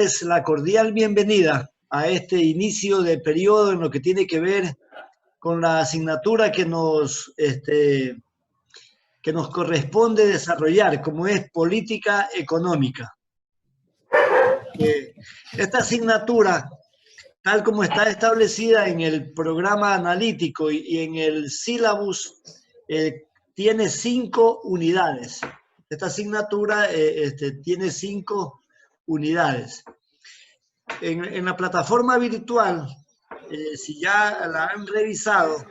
Es la cordial bienvenida a este inicio de periodo en lo que tiene que ver con la asignatura que nos corresponde desarrollar, como es política económica. Esta asignatura, tal como está establecida en el programa analítico y en el sílabus, tiene 5 unidades. Esta asignatura tiene 5 unidades. En la plataforma virtual, si ya la han revisado,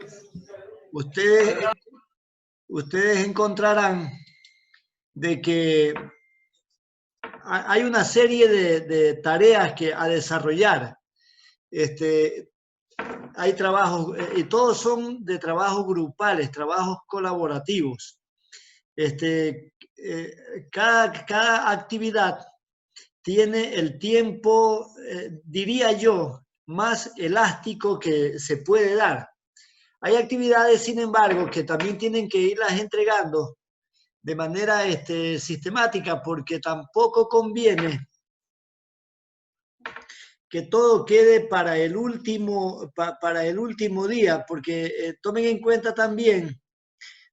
ustedes encontrarán de que hay una serie de tareas a desarrollar. Hay trabajos, y todos son de trabajos grupales, trabajos colaborativos. Cada actividad tiene el tiempo, diría yo, más elástico que se puede dar. Hay actividades, sin embargo, que también tienen que irlas entregando de manera sistemática, porque tampoco conviene que todo quede para el último día, porque tomen en cuenta también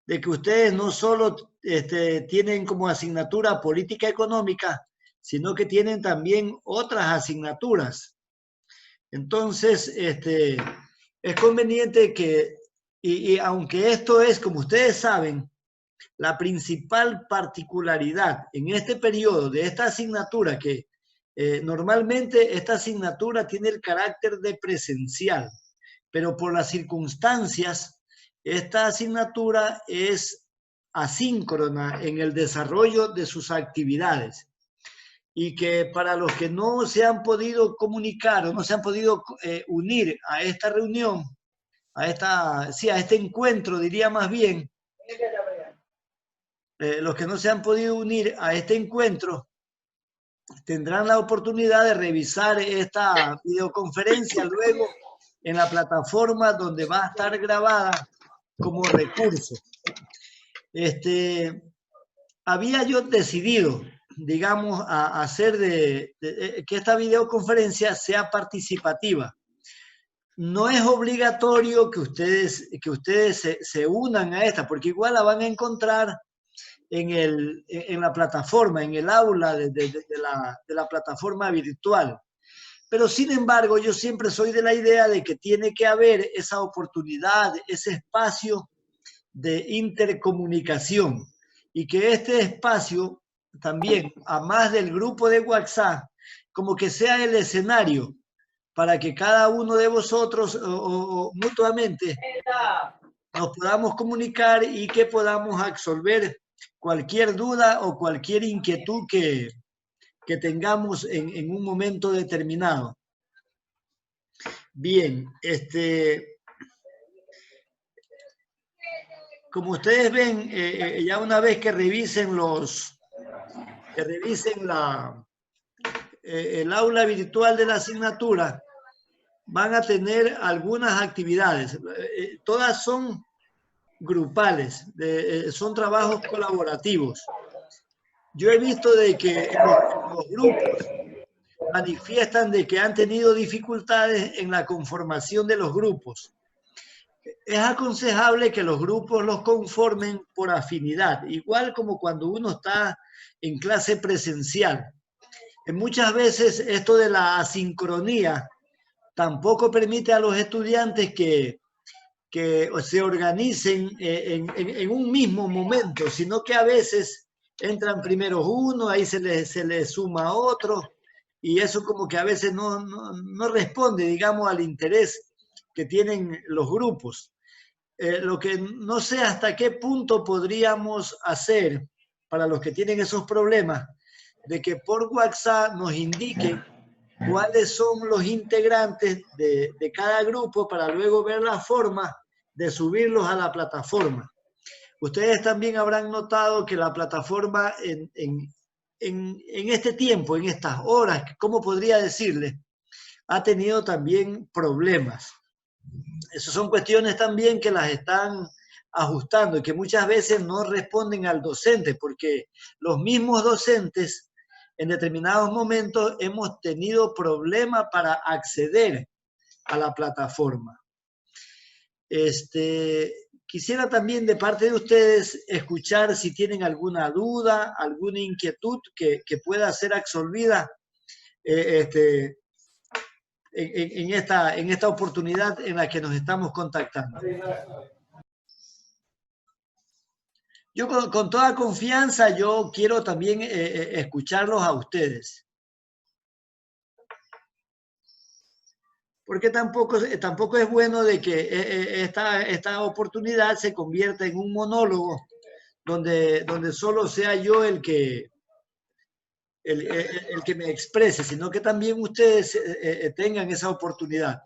de que ustedes no solo tienen como asignatura política económica, sino que tienen también otras asignaturas. Entonces, es conveniente que, y aunque esto es, como ustedes saben, la principal particularidad en este periodo de esta asignatura, que normalmente esta asignatura tiene el carácter de presencial, pero por las circunstancias, esta asignatura es asíncrona en el desarrollo de sus actividades. Y que para los que no se han podido comunicar o no se han podido unir a esta reunión, a este encuentro, diría más bien, los que no se han podido unir a este encuentro tendrán la oportunidad de revisar esta videoconferencia luego en la plataforma donde va a estar grabada como recurso. Había yo decidido, digamos, a hacer que esta videoconferencia sea participativa. No es obligatorio que ustedes se unan a esta, porque igual la van a encontrar en la plataforma, en el aula de la plataforma virtual. Pero sin embargo, yo siempre soy de la idea de que tiene que haber esa oportunidad, ese espacio de intercomunicación, y que este espacio también, a más del grupo de WhatsApp, como que sea el escenario para que cada uno de vosotros o mutuamente nos podamos comunicar y que podamos absolver cualquier duda o cualquier inquietud que tengamos en un momento determinado. Bien, como ustedes ven, ya una vez que revisen el aula virtual de la asignatura, van a tener algunas actividades. Todas son grupales, son trabajos colaborativos. Yo he visto de que los grupos manifiestan de que han tenido dificultades en la conformación de los grupos. Es aconsejable que los grupos los conformen por afinidad, igual como cuando uno está en clase presencial. Muchas veces esto de la asincronía tampoco permite a los estudiantes que se organicen en un mismo momento, sino que a veces entran primero uno, ahí se le suma otro, y eso como que a veces no responde, digamos, al interés que tienen los grupos. Lo que no sé hasta qué punto podríamos hacer para los que tienen esos problemas, de que por WhatsApp nos indiquen cuáles son los integrantes de cada grupo para luego ver la forma de subirlos a la plataforma. Ustedes también habrán notado que la plataforma en este tiempo, en estas horas, ¿cómo podría decirle? Ha tenido también problemas. Esas son cuestiones también que las están ajustando y que muchas veces no responden al docente, porque los mismos docentes en determinados momentos hemos tenido problemas para acceder a la plataforma. Quisiera también de parte de ustedes escuchar si tienen alguna duda, alguna inquietud que pueda ser absolvida en esta oportunidad en la que nos estamos contactando. Yo con toda confianza, yo quiero también escucharlos a ustedes. Porque tampoco es bueno de que esta oportunidad se convierta en un monólogo donde solo sea yo el que me exprese, sino que también ustedes tengan esa oportunidad.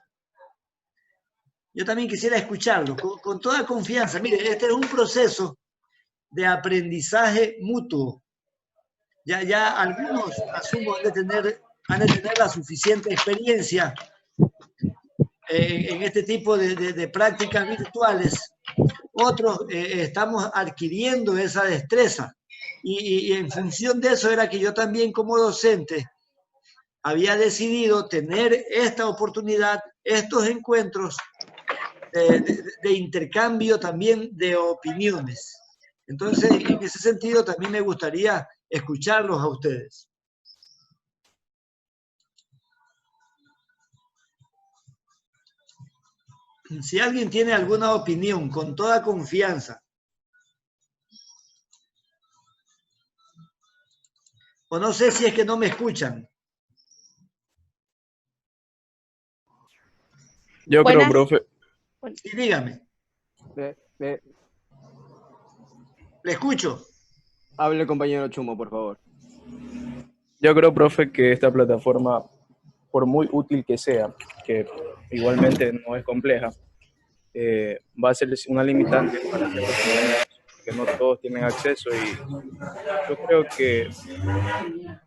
Yo también quisiera escucharlo con toda confianza. Mire, este es un proceso de aprendizaje mutuo. Ya algunos, asumo, han de tener la suficiente experiencia en este tipo de prácticas virtuales. Otros estamos adquiriendo esa destreza. Y en función de eso era que yo también como docente había decidido tener esta oportunidad, estos encuentros de intercambio también de opiniones. Entonces, en ese sentido, también me gustaría escucharlos a ustedes. Si alguien tiene alguna opinión, con toda confianza. O no sé si es que no me escuchan. Yo creo, profe. Sí, dígame. Le escucho. Hable, compañero Chumo, por favor. Yo creo, profe, que esta plataforma, por muy útil que sea, que igualmente no es compleja, va a ser una limitante para ciertos estudiantes, porque no todos tienen acceso, y yo creo que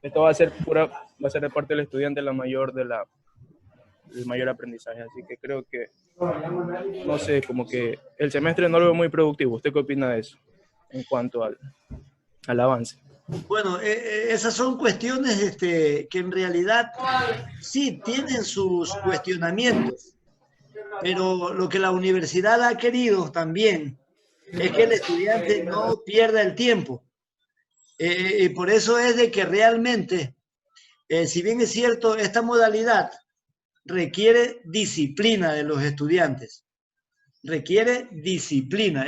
esto va a ser de parte del estudiante el mayor aprendizaje, así que creo que, no sé, como que el semestre no lo veo muy productivo. ¿Usted qué opina de eso en cuanto al avance? Bueno, esas son cuestiones que en realidad sí tienen sus cuestionamientos, pero lo que la universidad ha querido también es que el estudiante no pierda el tiempo. Y por eso es de que realmente, si bien es cierto, esta modalidad requiere disciplina de los estudiantes, requiere disciplina.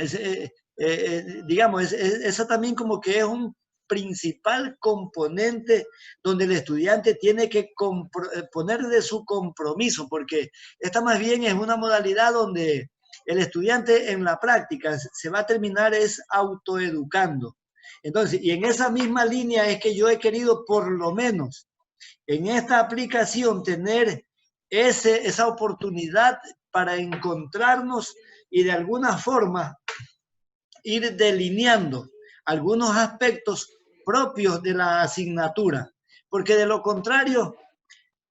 Digamos, esa también como que es un principal componente donde el estudiante tiene que poner de su compromiso, porque esta más bien es una modalidad donde el estudiante en la práctica se va a terminar es autoeducando. Entonces, y en esa misma línea es que yo he querido por lo menos en esta aplicación tener esa oportunidad para encontrarnos y de alguna forma ir delineando algunos aspectos propios de la asignatura, porque de lo contrario,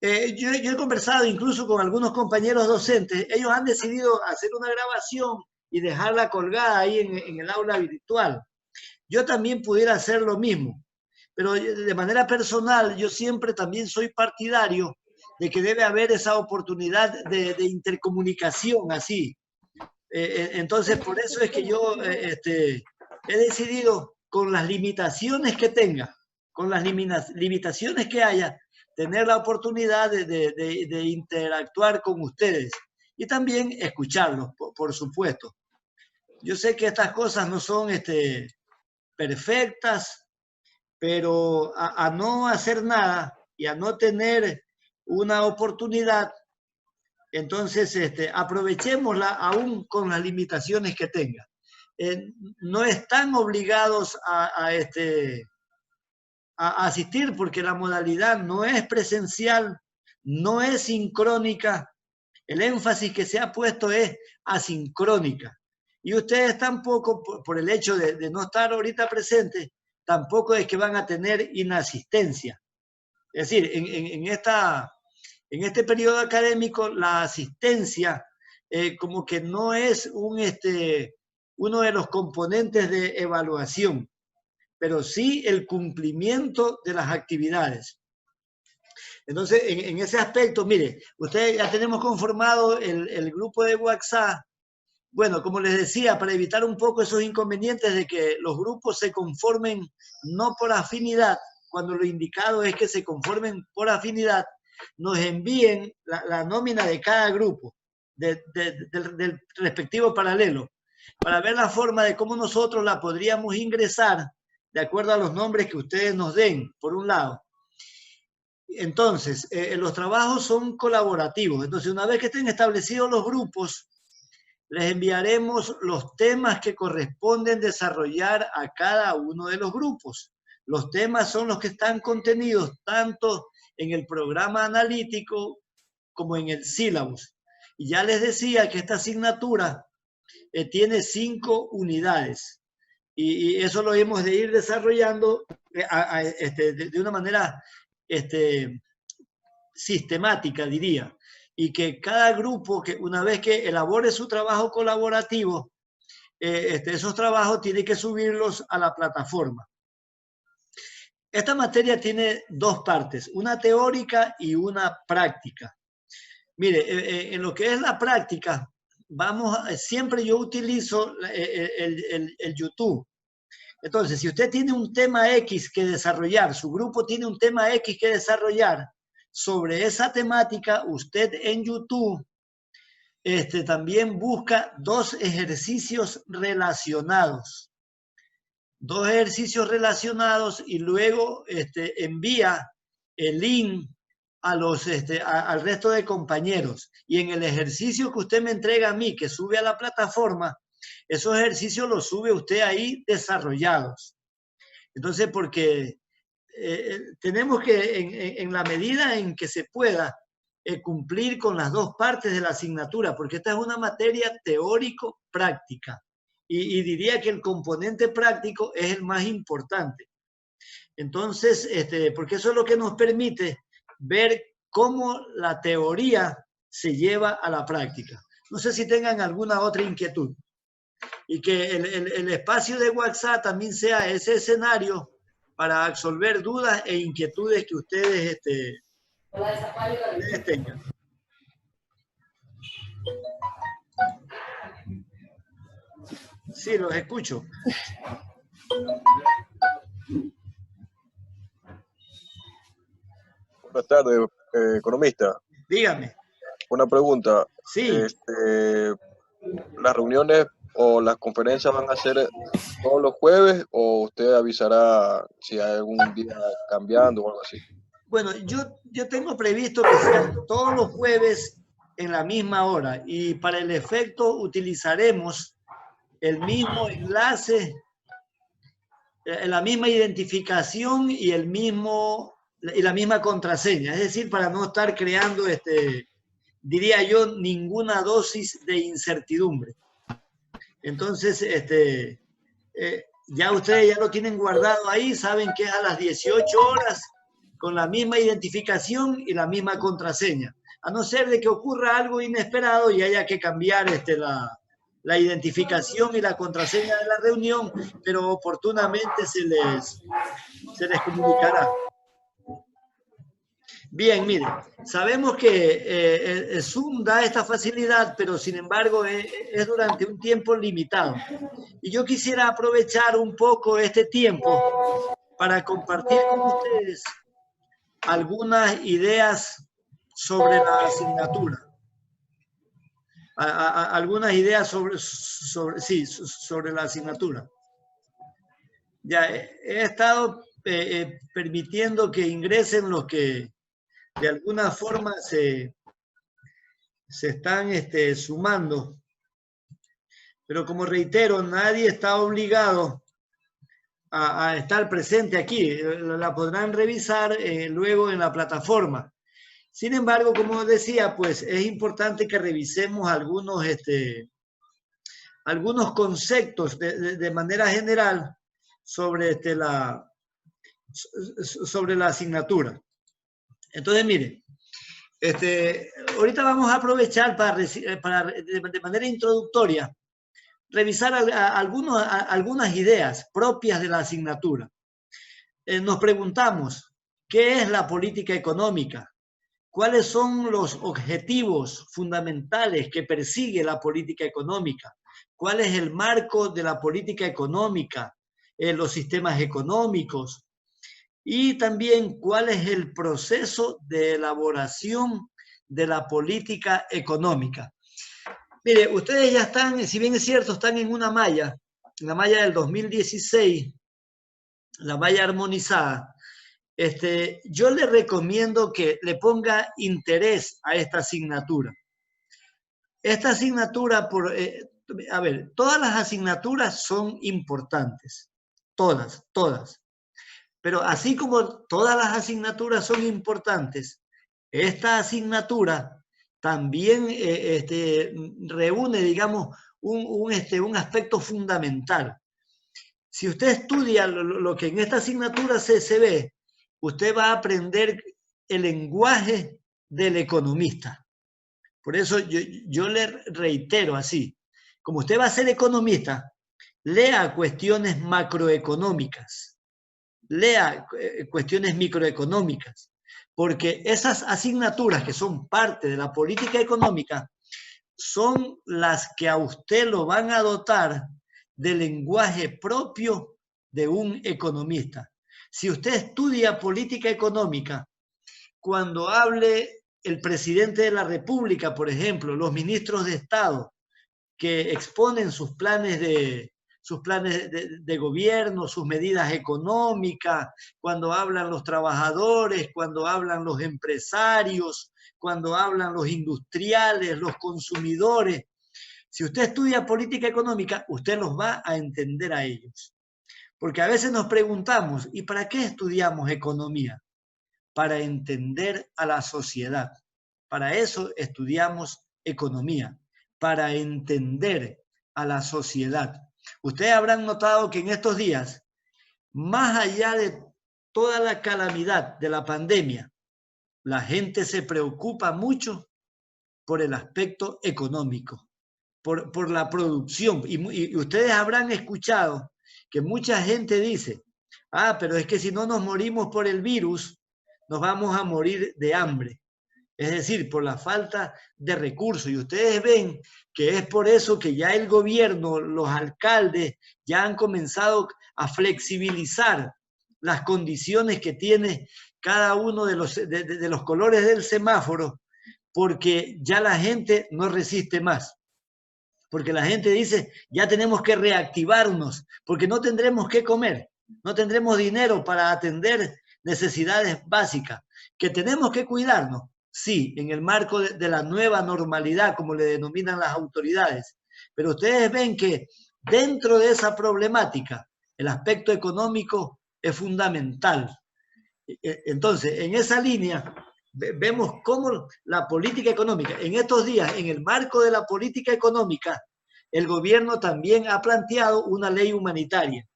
yo he conversado incluso con algunos compañeros docentes, ellos han decidido hacer una grabación y dejarla colgada ahí en el aula virtual. Yo también pudiera hacer lo mismo, pero de manera personal yo siempre también soy partidario de que debe haber esa oportunidad de intercomunicación así. Entonces, por eso es que yo he decidido, con las limitaciones que tenga, con las limitaciones que haya, tener la oportunidad de interactuar con ustedes y también escucharlos, por supuesto. Yo sé que estas cosas no son perfectas, pero a no hacer nada y a no tener una oportunidad, entonces aprovechémosla aún con las limitaciones que tenga. No están obligados a asistir porque la modalidad no es presencial, no es sincrónica. El énfasis que se ha puesto es asincrónica. Y ustedes tampoco, por el hecho de no estar ahorita presentes, tampoco es que van a tener inasistencia. Es decir, en este periodo académico, la asistencia como que no es uno de los componentes de evaluación. pero sí el cumplimiento de las actividades. Entonces, en ese aspecto, mire, ustedes ya tenemos conformado el grupo de WhatsApp. Bueno, como les decía, para evitar un poco esos inconvenientes de que los grupos se conformen no por afinidad, cuando lo indicado es que se conformen por afinidad, nos envíen la nómina de cada grupo, del respectivo paralelo, para ver la forma de cómo nosotros la podríamos ingresar de acuerdo a los nombres que ustedes nos den, por un lado. Entonces, los trabajos son colaborativos. Entonces, una vez que estén establecidos los grupos, les enviaremos los temas que corresponden desarrollar a cada uno de los grupos. Los temas son los que están contenidos tanto en el programa analítico como en el sílabus. Y ya les decía que esta asignatura tiene 5 unidades. Y eso lo hemos de ir desarrollando de una manera sistemática, diría. Y que cada grupo, que una vez que elabore su trabajo colaborativo, esos trabajos tiene que subirlos a la plataforma. Esta materia tiene 2 partes, una teórica y una práctica. Mire, en lo que es la práctica, siempre yo utilizo el YouTube. Entonces, si usted tiene un tema X que desarrollar, su grupo tiene un tema X que desarrollar, sobre esa temática, usted en YouTube también busca 2 ejercicios relacionados. 2 ejercicios relacionados y luego envía el link al resto de compañeros. Y en el ejercicio que usted me entrega a mí, que sube a la plataforma, esos ejercicios los sube usted ahí desarrollados. Entonces, porque tenemos que, en la medida en que se pueda, cumplir con las 2 partes de la asignatura, porque esta es una materia teórico-práctica. Y diría que el componente práctico es el más importante. Entonces, porque eso es lo que nos permite ver cómo la teoría se lleva a la práctica. No sé si tengan alguna otra inquietud. Y que el espacio de WhatsApp también sea ese escenario para absolver dudas e inquietudes que ustedes tengan. Sí, los escucho. Buenas tardes, economista. Dígame. Una pregunta. Sí. ¿Las reuniones o las conferencias van a ser todos los jueves o usted avisará si hay algún día cambiando o algo así? Bueno, yo tengo previsto que sean todos los jueves en la misma hora y para el efecto utilizaremos el mismo enlace, la misma identificación y la misma contraseña. Es decir, para no estar creando, diría yo, ninguna dosis de incertidumbre. Entonces, ya ustedes ya lo tienen guardado ahí, saben que es a las 18 horas con la misma identificación y la misma contraseña. A no ser de que ocurra algo inesperado y haya que cambiar la identificación y la contraseña de la reunión, pero oportunamente se les comunicará. Bien, mire, sabemos que Zoom da esta facilidad, pero sin embargo es durante un tiempo limitado. Y yo quisiera aprovechar un poco este tiempo para compartir con ustedes algunas ideas sobre la asignatura. Algunas ideas sobre la asignatura. Ya he estado permitiendo que ingresen los que de alguna forma se están sumando. Pero como reitero, nadie está obligado a estar presente aquí. La podrán revisar luego en la plataforma. Sin embargo, como decía, pues es importante que revisemos algunos conceptos de manera general sobre, sobre la asignatura. Entonces, miren, ahorita vamos a aprovechar para de manera introductoria revisar algunas ideas propias de la asignatura. nos preguntamos, ¿qué es la política económica? ¿Cuáles son los objetivos fundamentales que persigue la política económica? ¿Cuál es el marco de la política económica? Los sistemas económicos. Y también cuál es el proceso de elaboración de la política económica. Mire, ustedes ya están, si bien es cierto, están en una malla, la malla del 2016, la malla armonizada. Yo le recomiendo que le ponga interés a esta asignatura. Esta asignatura, a ver, todas las asignaturas son importantes, todas. Pero así como todas las asignaturas son importantes, esta asignatura también reúne, digamos, un aspecto fundamental. Si usted estudia lo que en esta asignatura se ve, usted va a aprender el lenguaje del economista. Por eso yo le reitero así, como usted va a ser economista, lea cuestiones macroeconómicas, lea cuestiones microeconómicas, porque esas asignaturas que son parte de la política económica son las que a usted lo van a dotar del lenguaje propio de un economista. Si usted estudia política económica, cuando hable el presidente de la República, por ejemplo, los ministros de Estado que exponen sus planes de gobierno, sus medidas económicas, cuando hablan los trabajadores, cuando hablan los empresarios, cuando hablan los industriales, los consumidores. Si usted estudia política económica, usted los va a entender a ellos. Porque a veces nos preguntamos, ¿y para qué estudiamos economía? Para entender a la sociedad. Para eso estudiamos economía, para entender a la sociedad. Ustedes habrán notado que en estos días, más allá de toda la calamidad de la pandemia, la gente se preocupa mucho por el aspecto económico, por la producción. Y ustedes habrán escuchado que mucha gente dice, pero es que si no nos morimos por el virus, nos vamos a morir de hambre. Es decir, por la falta de recursos. Y ustedes ven que es por eso que ya el gobierno, los alcaldes, ya han comenzado a flexibilizar las condiciones que tiene cada uno de los colores del semáforo, porque ya la gente no resiste más. Porque la gente dice, ya tenemos que reactivarnos, porque no tendremos que comer, no tendremos dinero para atender necesidades básicas, que tenemos que cuidarnos. Sí, en el marco de la nueva normalidad, como le denominan las autoridades. Pero ustedes ven que dentro de esa problemática, el aspecto económico es fundamental. Entonces, en esa línea, vemos cómo la política económica, en estos días, en el marco de la política económica, el gobierno también ha planteado una ley humanitaria.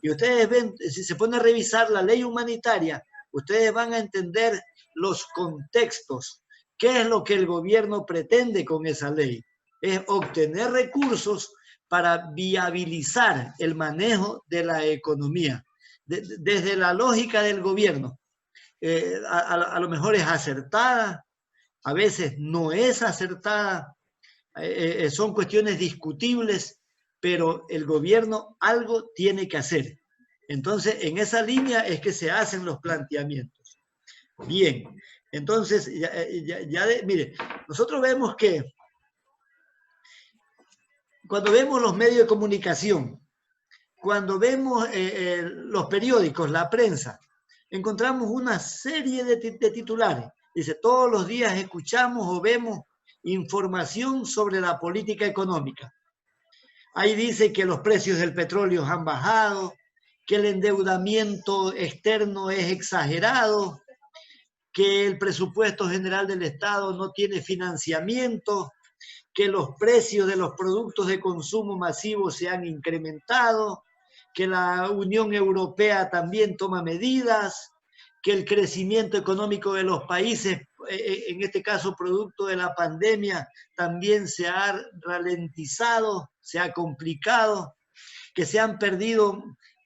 Y ustedes ven, si se pone a revisar la ley humanitaria, ustedes van a entender los contextos. ¿Qué es lo que el gobierno pretende con esa ley? Es obtener recursos para viabilizar el manejo de la economía. Desde la lógica del gobierno, a lo mejor es acertada, a veces no es acertada, son cuestiones discutibles, pero el gobierno algo tiene que hacer. Entonces, en esa línea es que se hacen los planteamientos. Bien, entonces, mire, nosotros vemos que cuando vemos los medios de comunicación, cuando vemos los periódicos, la prensa, encontramos una serie de titulares. Dice, todos los días escuchamos o vemos información sobre la política económica. Ahí dice que los precios del petróleo han bajado, que el endeudamiento externo es exagerado, que el presupuesto general del Estado no tiene financiamiento, que los precios de los productos de consumo masivo se han incrementado, que la Unión Europea también toma medidas, que el crecimiento económico de los países, en este caso producto de la pandemia, también se ha ralentizado, se ha complicado, que se han perdido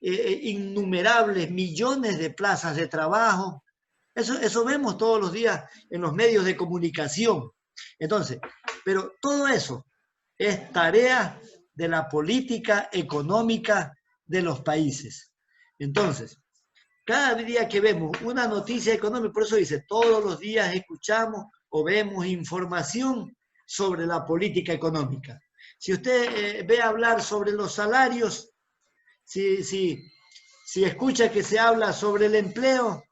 innumerables millones de plazas de trabajo. Eso vemos todos los días en los medios de comunicación. Entonces, pero todo eso es tarea de la política económica de los países. Entonces, cada día que vemos una noticia económica, por eso dice, todos los días escuchamos o vemos información sobre la política económica. Si usted ve hablar sobre los salarios, si escucha que se habla sobre el empleo,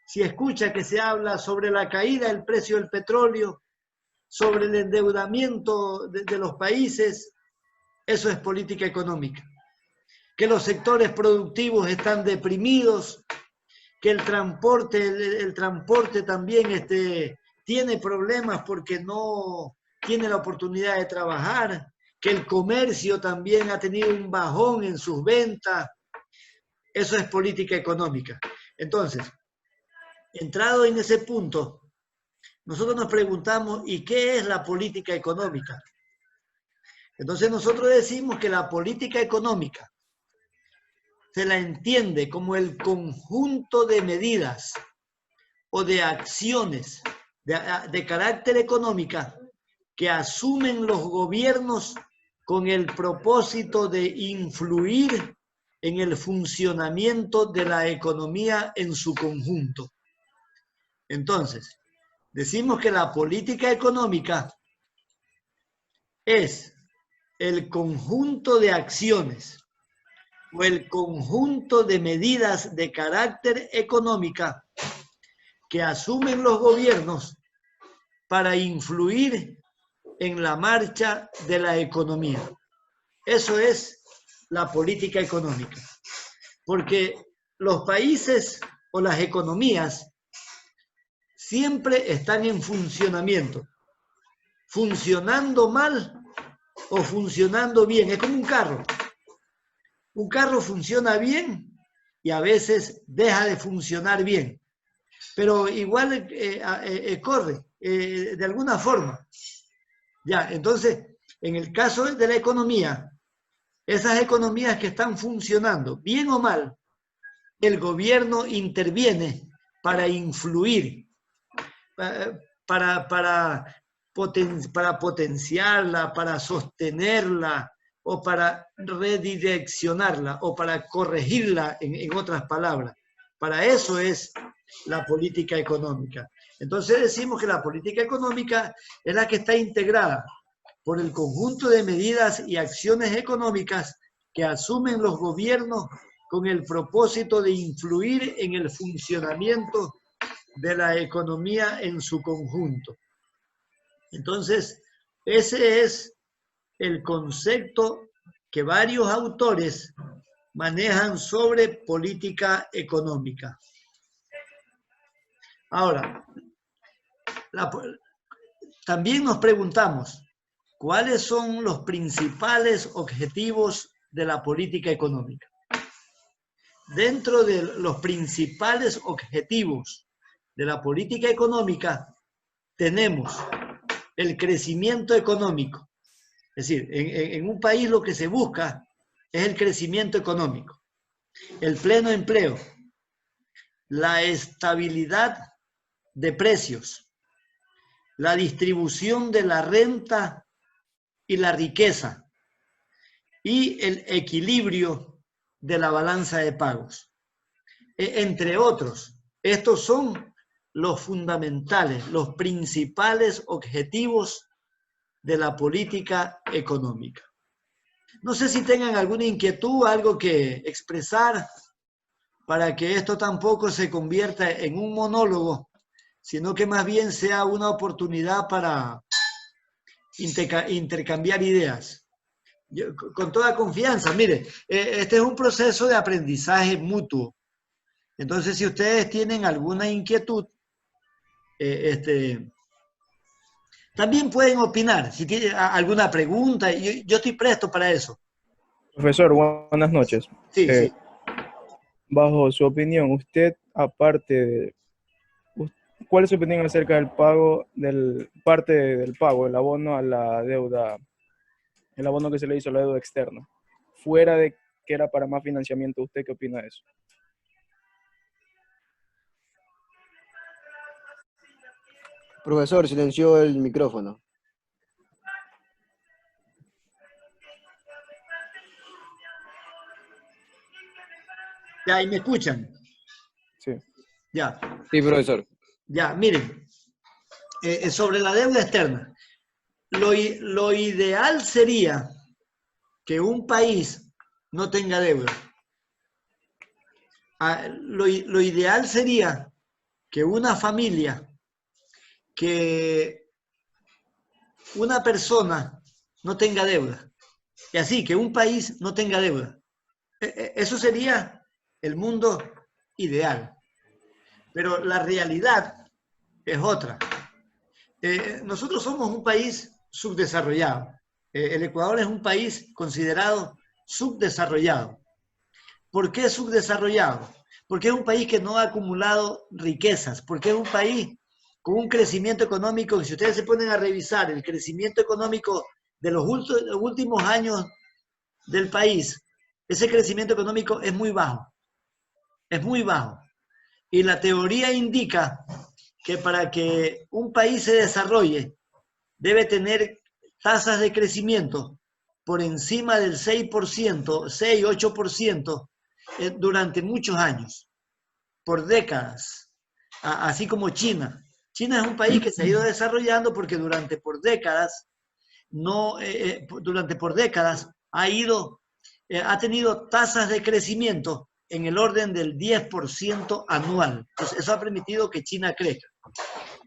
si escucha que se habla sobre la caída del precio del petróleo, sobre el endeudamiento de los países, eso es política económica. Que los sectores productivos están deprimidos, que el transporte también tiene problemas porque no tiene la oportunidad de trabajar, que el comercio también ha tenido un bajón en sus ventas. Eso es política económica. Entonces, entrado en ese punto, nosotros nos preguntamos, ¿y qué es la política económica? Entonces nosotros decimos que la política económica se la entiende como el conjunto de medidas o de acciones de carácter económica que asumen los gobiernos con el propósito de influir en el funcionamiento de la economía en su conjunto. Entonces, decimos que la política económica es el conjunto de acciones o el conjunto de medidas de carácter económica que asumen los gobiernos para influir en la marcha de la economía. Eso es la política económica. Porque los países o las economías siempre están en funcionamiento, funcionando mal o funcionando bien. Es como un carro. Un carro funciona bien y a veces deja de funcionar bien, pero igual corre de alguna forma. Ya, entonces, en el caso de la economía, esas economías que están funcionando, bien o mal, el gobierno interviene para influir, para potenciarla, para sostenerla, o para redireccionarla, o para corregirla, en otras palabras. Para eso es la política económica. Entonces decimos que la política económica es la que está integrada por el conjunto de medidas y acciones económicas que asumen los gobiernos con el propósito de influir en el funcionamiento de la economía en su conjunto. Entonces, ese es el concepto que varios autores manejan sobre política económica. Ahora, también nos preguntamos, ¿cuáles son los principales objetivos de la política económica? Dentro de los principales objetivos de la política económica tenemos el crecimiento económico. Es decir, en un país lo que se busca es el crecimiento económico, el pleno empleo, la estabilidad de precios, la distribución de la renta y la riqueza y el equilibrio de la balanza de pagos. Entre otros, estos son los fundamentales, los principales objetivos de la política económica. No sé si tengan alguna inquietud, algo que expresar para que esto tampoco se convierta en un monólogo, sino que más bien sea una oportunidad para intercambiar ideas. Yo, con toda confianza, mire, este es un proceso de aprendizaje mutuo. Entonces, si ustedes tienen alguna inquietud, también pueden opinar. Si tienen alguna pregunta, yo estoy presto para eso. Profesor, buenas noches. Sí, sí. Bajo su opinión, usted, ¿cuál es su opinión acerca del pago, parte del pago, el abono a la deuda, el abono que se le hizo a la deuda externa? Fuera de que era para más financiamiento. ¿Usted qué opina de eso? Profesor, silenció el micrófono. Ya, ahí me escuchan. Sí. Ya, Sí, profesor. ya, miren, sobre la deuda externa, lo ideal sería que un país no tenga deuda. Lo ideal sería que una familia, que una persona no tenga deuda. Y así, que un país no tenga deuda. Eso sería el mundo ideal. Pero la realidad es otra. Nosotros somos un país subdesarrollado. El Ecuador es un país considerado subdesarrollado. ¿Por qué subdesarrollado? Porque es un país que no ha acumulado riquezas, porque es un país con un crecimiento económico, que si ustedes se ponen a revisar el crecimiento económico de los últimos años del país, ese crecimiento económico es muy bajo, es muy bajo. Y la teoría indica que para que un país se desarrolle, debe tener tasas de crecimiento por encima del 6%, 6-8%, durante muchos años, por décadas, así como China. China es un país que se ha ido desarrollando porque por décadas ha tenido tasas de crecimiento en el orden del 10% anual. Entonces, eso ha permitido que China crezca.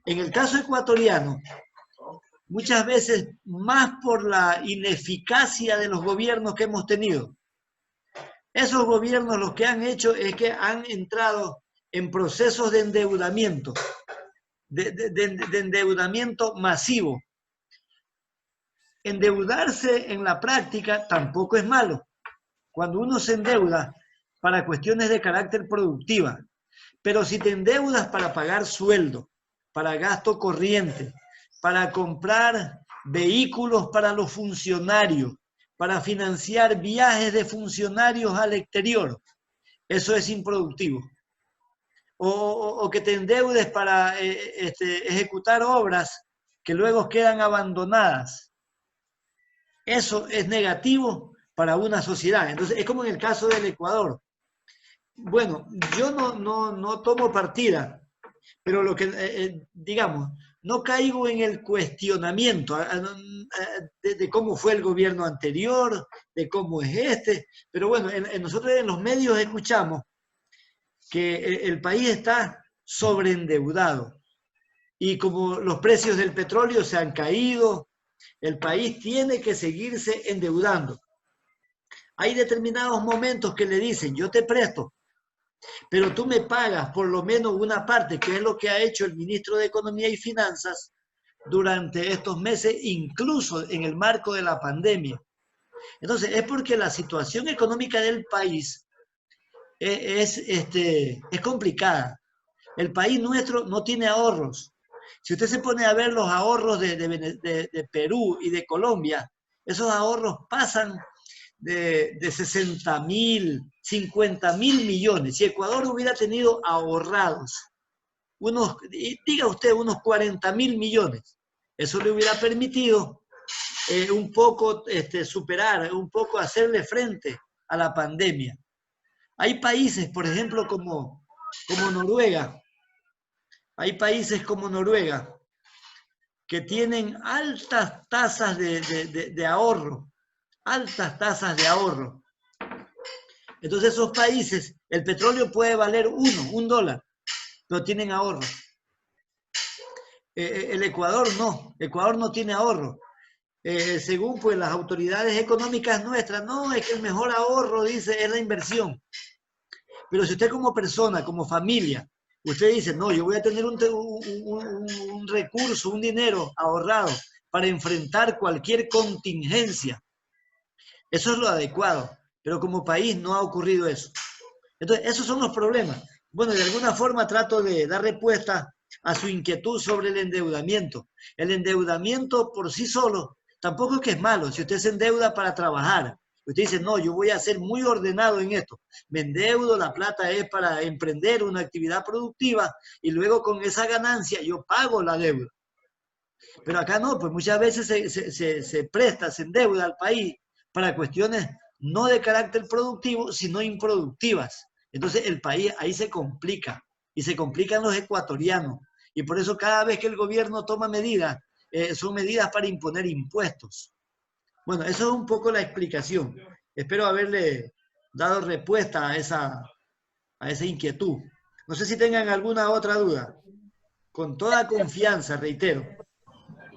En el caso ecuatoriano, muchas veces más por la ineficacia de los gobiernos que hemos tenido. Esos gobiernos lo que han hecho es que han entrado en procesos de endeudamiento, de endeudamiento masivo. Endeudarse en la práctica tampoco es malo. Cuando uno se endeuda para cuestiones de carácter productiva, pero si te endeudas para pagar sueldo, para gasto corriente, para comprar vehículos para los funcionarios, para financiar viajes de funcionarios al exterior, eso es improductivo. O que te endeudes para ejecutar obras que luego quedan abandonadas. Eso es negativo para una sociedad. Entonces, es como en el caso del Ecuador. Bueno, yo no tomo partida, pero lo que, digamos, no caigo en el cuestionamiento de cómo fue el gobierno anterior, de cómo es este, pero bueno, nosotros en los medios escuchamos que el país está sobreendeudado y como los precios del petróleo se han caído, el país tiene que seguirse endeudando. Hay determinados momentos que le dicen, yo te presto, pero tú me pagas por lo menos una parte, que es lo que ha hecho el ministro de Economía y Finanzas durante estos meses, incluso en el marco de la pandemia. Entonces, es porque la situación económica del país es complicada. El país nuestro no tiene ahorros. Si usted se pone a ver los ahorros de Perú y de Colombia, esos ahorros pasan de 60.000, 50.000 millones. Si Ecuador hubiera tenido ahorrados diga usted, unos 40.000 millones, eso le hubiera permitido un poco superar, un poco hacerle frente a la pandemia. Hay países, por ejemplo, como Noruega, hay países como Noruega que tienen altas tasas de ahorro, altas tasas de ahorro. Entonces esos países, el petróleo puede valer $1, pero tienen ahorro. El Ecuador no tiene ahorro. Según pues las autoridades económicas nuestras, no, es que el mejor ahorro, dice, es la inversión. Pero si usted como persona, como familia, usted dice, no, yo voy a tener un recurso, un dinero ahorrado para enfrentar cualquier contingencia, eso es lo adecuado. Pero como país no ha ocurrido eso. Entonces, esos son los problemas. Bueno, de alguna forma trato de dar respuesta a su inquietud sobre el endeudamiento. El endeudamiento por sí solo tampoco es que es malo. Si usted se endeuda para trabajar Usted dice, no, yo voy a ser muy ordenado en esto. Me endeudo, la plata es para emprender una actividad productiva y luego con esa ganancia yo pago la deuda. Pero acá no, pues muchas veces se presta, se endeuda al país para cuestiones no de carácter productivo, sino improductivas. Entonces el país ahí se complica y se complican los ecuatorianos. Y por eso cada vez que el gobierno toma medidas, son medidas para imponer impuestos. Bueno, eso es un poco la explicación. Espero haberle dado respuesta a esa inquietud. No sé si tengan alguna otra duda. Con toda confianza, reitero.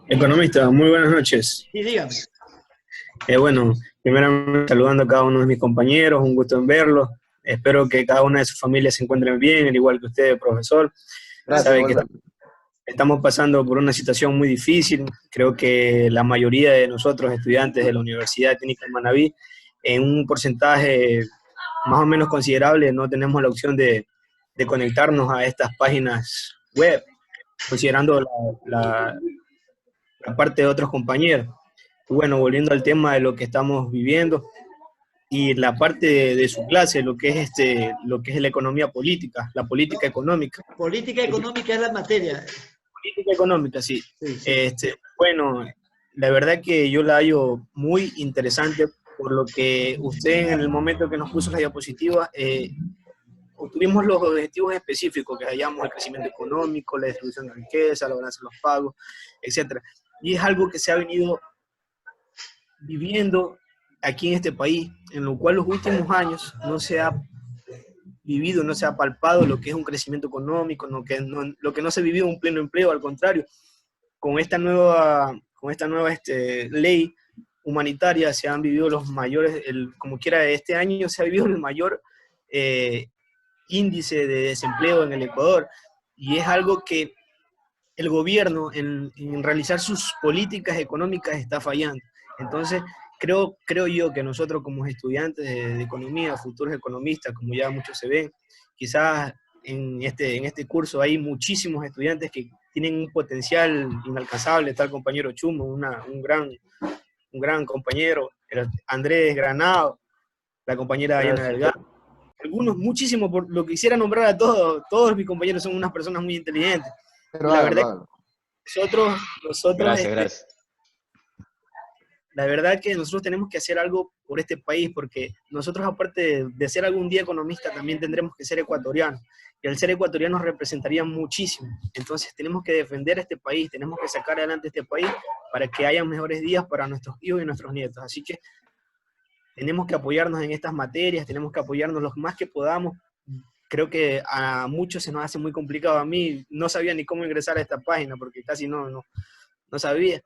Economista, muy buenas noches. Sí, dígame. Bueno, primeramente saludando a cada uno de mis compañeros, un gusto en verlos. Espero que cada una de sus familias se encuentren bien, al igual que usted, profesor. Gracias, Sabe que estamos pasando por una situación muy difícil. Creo que la mayoría de nosotros, estudiantes de la Universidad Técnica de Manabí, en un porcentaje más o menos considerable, no tenemos la opción de conectarnos a estas páginas web, considerando la parte de otros compañeros. Bueno, volviendo al tema de lo que estamos viviendo y la parte de su clase, lo que es la economía política, la política económica. Política económica es la materia. Política económica, sí. Sí. Bueno, la verdad que yo la hallo muy interesante, por lo que usted en el momento que nos puso la diapositiva, obtuvimos los objetivos específicos que hallamos: el crecimiento económico, la distribución de riqueza, la balanza de los pagos, etc. Y es algo que se ha venido viviendo aquí en este país, en lo cual los últimos años no se ha vivido, no se ha palpado lo que es un crecimiento económico, lo que no se ha vivido un pleno empleo. Al contrario, con esta nueva ley humanitaria se han vivido los mayores, como quiera, este año se ha vivido el mayor índice de desempleo en el Ecuador, y es algo que el gobierno en realizar sus políticas económicas está fallando. Entonces, creo yo que nosotros como estudiantes de economía, futuros economistas, como ya muchos se ven, quizás en este curso hay muchísimos estudiantes que tienen un potencial inalcanzable. Está el compañero Chumo, un gran compañero, el Andrés Granado, la compañera Diana Delgado. Algunos, muchísimos, por lo que quisiera nombrar a todos mis compañeros son unas personas muy inteligentes. Pero la verdad que nosotros Gracias. La verdad que nosotros tenemos que hacer algo por este país, porque nosotros, aparte de ser algún día economistas, también tendremos que ser ecuatorianos, y al ser ecuatorianos representaría muchísimo. Entonces tenemos que defender este país, tenemos que sacar adelante este país para que haya mejores días para nuestros hijos y nuestros nietos. Así que tenemos que apoyarnos en estas materias, tenemos que apoyarnos lo más que podamos. Creo que a muchos se nos hace muy complicado. A mí no sabía ni cómo ingresar a esta página, porque casi no sabía.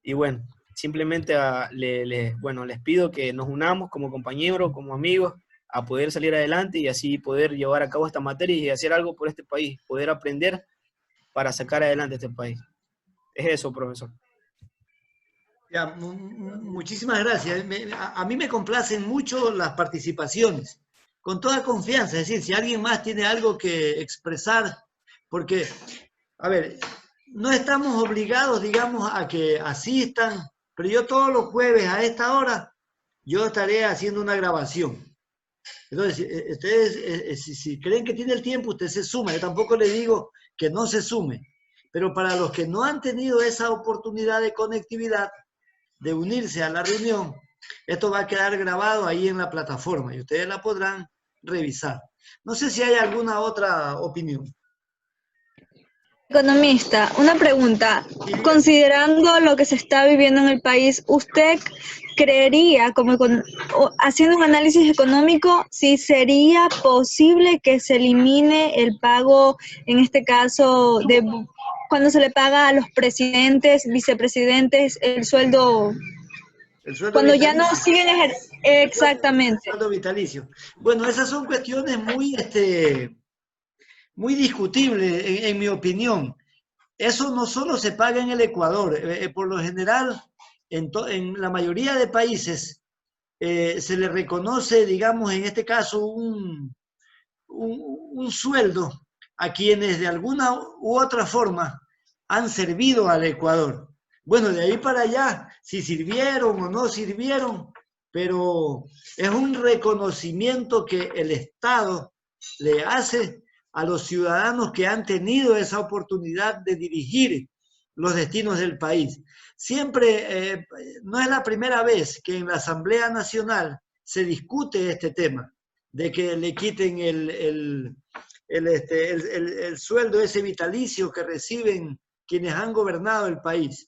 Y bueno, simplemente les pido que nos unamos como compañeros, como amigos, a poder salir adelante y así poder llevar a cabo esta materia y hacer algo por este país, poder aprender para sacar adelante este país. Es eso, profesor. Ya, muchísimas gracias. A mí me complacen mucho las participaciones, con toda confianza. Es decir, si alguien más tiene algo que expresar, porque, a ver, no estamos obligados, digamos, a que asistan, pero yo todos los jueves a esta hora, yo estaré haciendo una grabación. Entonces, ustedes, si creen que tiene el tiempo, usted se suma. Yo tampoco le digo que no se sume, pero para los que no han tenido esa oportunidad de conectividad, de unirse a la reunión, esto va a quedar grabado ahí en la plataforma y ustedes la podrán revisar. No sé si hay alguna otra opinión. Economista, una pregunta. Considerando lo que se está viviendo en el país, ¿usted creería, haciendo un análisis económico, si sería posible que se elimine el pago, en este caso, cuando se le paga a los presidentes, vicepresidentes, el sueldo cuando vitalicio. Ya no siguen exactamente? El sueldo vitalicio. Bueno, esas son cuestiones muy discutibles, en mi opinión. Eso no solo se paga en el Ecuador. Por lo general, en la mayoría de países se le reconoce, digamos, en este caso, un sueldo a quienes de alguna u otra forma han servido al Ecuador. Bueno, de ahí para allá, si sirvieron o no sirvieron, pero es un reconocimiento que el Estado le hace a los ciudadanos que han tenido esa oportunidad de dirigir los destinos del país. Siempre, no es la primera vez que en la Asamblea Nacional se discute este tema, de que le quiten el sueldo ese vitalicio que reciben quienes han gobernado el país.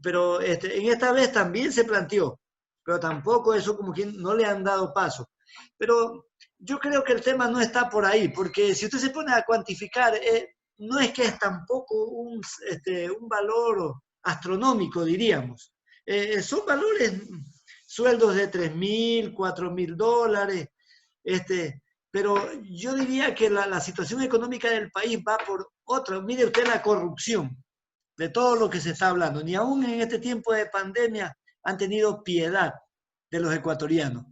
Pero en esta vez también se planteó, pero tampoco eso como que no le han dado paso. Pero yo creo que el tema no está por ahí, porque si usted se pone a cuantificar, no es que es tampoco un valor astronómico, diríamos. Son valores, sueldos de $3,000, $4,000, pero yo diría que la situación económica del país va por otra. Mire usted la corrupción de todo lo que se está hablando. Ni aún en este tiempo de pandemia han tenido piedad de los ecuatorianos.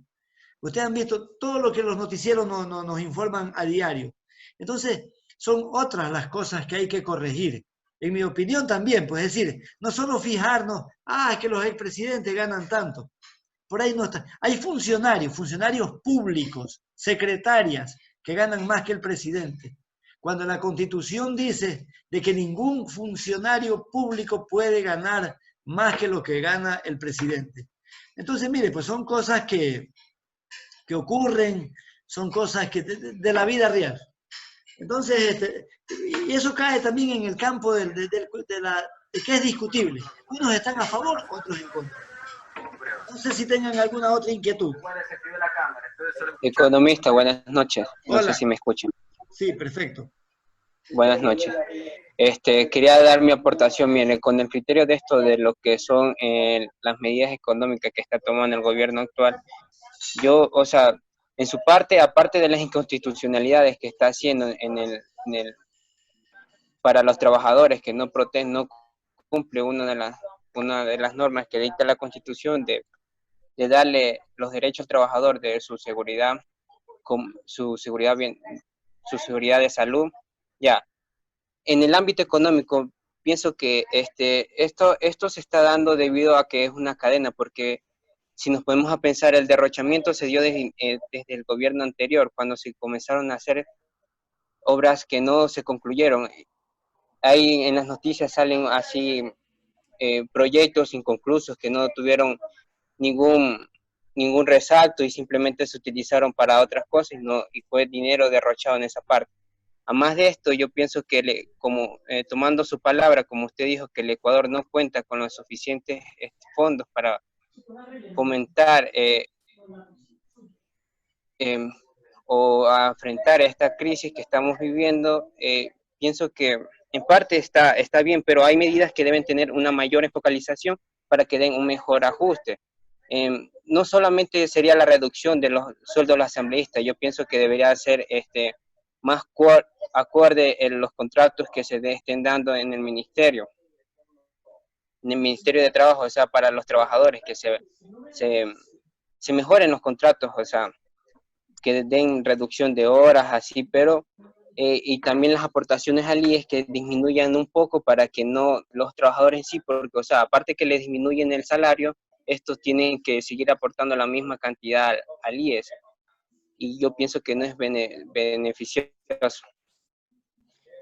Ustedes han visto todo lo que los noticieros nos informan a diario. Entonces, son otras las cosas que hay que corregir. En mi opinión también, pues es decir, no solo fijarnos, es que los expresidentes ganan tanto. Por ahí no está. Hay funcionarios públicos, secretarias, que ganan más que el presidente. Cuando la Constitución dice de que ningún funcionario público puede ganar más que lo que gana el presidente. Entonces, mire, pues son cosas que ocurren, son cosas de la vida real. Entonces, y eso cae también en el campo de que es discutible. Unos están a favor, otros en contra. No sé si tengan alguna otra inquietud. Economista, buenas noches. No Hola. sé si me escuchan. Sí, perfecto. Buenas noches. Quería dar mi aportación, mire, con el criterio de esto, de lo que son las medidas económicas que está tomando el gobierno actual. Yo, o sea, en su parte, aparte de las inconstitucionalidades que está haciendo para los trabajadores que no cumple una de las normas que dicta la Constitución de darle los derechos al trabajador de su seguridad de salud. Ya, en el ámbito económico, pienso que esto se está dando debido a que es una cadena, porque si nos ponemos a pensar, el derrochamiento se dio desde el gobierno anterior, cuando se comenzaron a hacer obras que no se concluyeron. Ahí en las noticias salen así proyectos inconclusos que no tuvieron ningún resalto y simplemente se utilizaron para otras cosas y fue dinero derrochado en esa parte. Además de esto, yo pienso que, tomando su palabra, como usted dijo, que el Ecuador no cuenta con los suficientes fondos para fomentar o a enfrentar esta crisis que estamos viviendo, pienso que en parte está bien, pero hay medidas que deben tener una mayor focalización para que den un mejor ajuste. No solamente sería la reducción de los sueldos de los asambleístas, yo pienso que debería ser más acorde en los contratos que se estén dando en el Ministerio de Trabajo, o sea, para los trabajadores, que se mejoren los contratos, o sea, que den reducción de horas, así, pero y también las aportaciones al IES que disminuyan un poco para que no los trabajadores en sí, porque, o sea, aparte que les disminuyen el salario, estos tienen que seguir aportando la misma cantidad al IES, y yo pienso que no es beneficioso.